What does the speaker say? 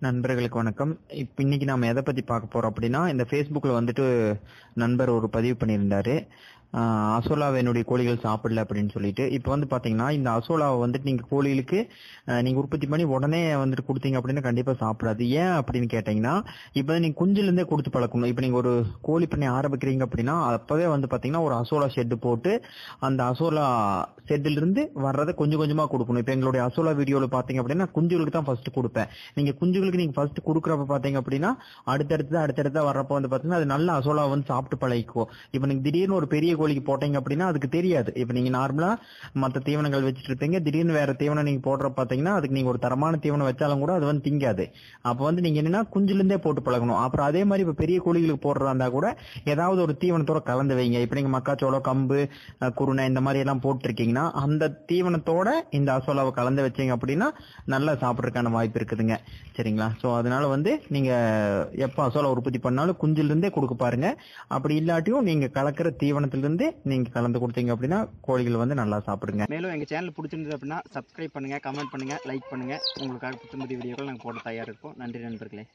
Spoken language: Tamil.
நண்பர்களுக்கு வணக்கம். இன்னைக்கு நாம எதை பத்தி பார்க்க போறோம் அப்படின்னா, இந்த Facebookல வந்துட்டு நண்பர் ஒரு பதிவு பண்ணியிருந்தாரு. அசோலாவை என்னுடைய கோழிகள் சாப்பிடல அப்படின்னு சொல்லிட்டு. இப்போ வந்து பாத்தீங்கன்னா, இந்த அசோலாவை வந்துட்டு நீங்க கோழிகளுக்கு நீங்க உற்பத்தி பண்ணி உடனே வந்துட்டு கொடுத்தீங்க அப்படின்னா கண்டிப்பா சாப்பிடாது. ஏன் அப்படின்னு கேட்டீங்கன்னா, இப்ப நீங்க குஞ்சுல இருந்தே கொடுத்து பழக்கணும். இப்ப நீங்க ஒரு கோழி பண்ணி ஆரம்பிக்கிறீங்க அப்படின்னா அப்பவே வந்து பாத்தீங்கன்னா ஒரு அசோலா ஷெட் போட்டு அந்த அசோலா ஷெட்ல இருந்து வர்றதை கொஞ்சம் கொஞ்சமா கொடுக்கணும். இப்ப எங்களுடைய அசோலா வீடியோல பாத்தீங்க அப்படின்னா குஞ்சுகளுக்கு தான் ஃபர்ஸ்ட் கொடுப்பேன். நீங்க குஞ்சுகளுக்கு நீங்க ஃபர்ஸ்ட் கொடுக்குறப்ப பாத்தீங்க அப்படின்னா அடுத்தடுத்த வர்றப்ப வந்து பாத்தீங்கன்னா அது நல்ல அசோலா வந்து சாப்பிட்டு பழகிக்கும். இப்ப நீங்க திடீர்னு ஒரு பெரிய கோழிக்கு போட்டீங்க அப்படின்னா அதுக்கு தெரியாது. இப்ப நீங்க நார்மலா மத்த தீவனங்கள் வச்சுட்டு இருப்பீங்க, திடீர்னு வேற தீவனம் நீங்க போடுற பாத்தீங்கன்னா அதுக்கு நீங்க ஒரு தரமான தீவனம் வச்சாலும் கூட அது வந்து திங்காது. அப்ப வந்து நீங்க என்னன்னா குஞ்சுல இருந்தே போட்டு பழகணும். அப்புறம் அதே மாதிரி இப்ப பெரிய கோழிகளுக்கு போடுறதா இருந்தா கூட ஏதாவது ஒரு தீவனத்தோட கலந்து வைங்க. இப்ப நீங்க மக்காச்சோளம், கம்பு, குருணை இந்த மாதிரி எல்லாம் போட்டிருக்கீங்கன்னா அந்த தீவனத்தோட இந்த அசோலாவை கலந்து வச்சீங்க அப்படின்னா நல்லா சாப்பிடறதுக்கான வாய்ப்பு இருக்குதுங்க. சரிங்களா? சோ அதனால வந்து நீங்க எப்ப அசோலா உற்பத்தி பண்ணாலும் குஞ்சுல இருந்தே கொடுக்க பாருங்க. அப்படி இல்லாட்டியும் நீங்க கலக்கிற தீவனத்திலிருந்து நீங்க கலந்து கொடுத்தீங்க அப்படின்னா கோழிகள் வந்து நல்லா சாப்பிடுங்க. மேலும் எங்க சேனல் பிடிச்சிருந்தது அப்படின்னா சப்ஸ்கிரைப் பண்ணுங்க, கமெண்ட் பண்ணுங்க, லைக் பண்ணுங்க. உங்களுக்காக புத்தம்புதிய வீடியோக்கள் நாங்கள் போட தயார் இருக்கோம். நன்றி நண்பர்களே.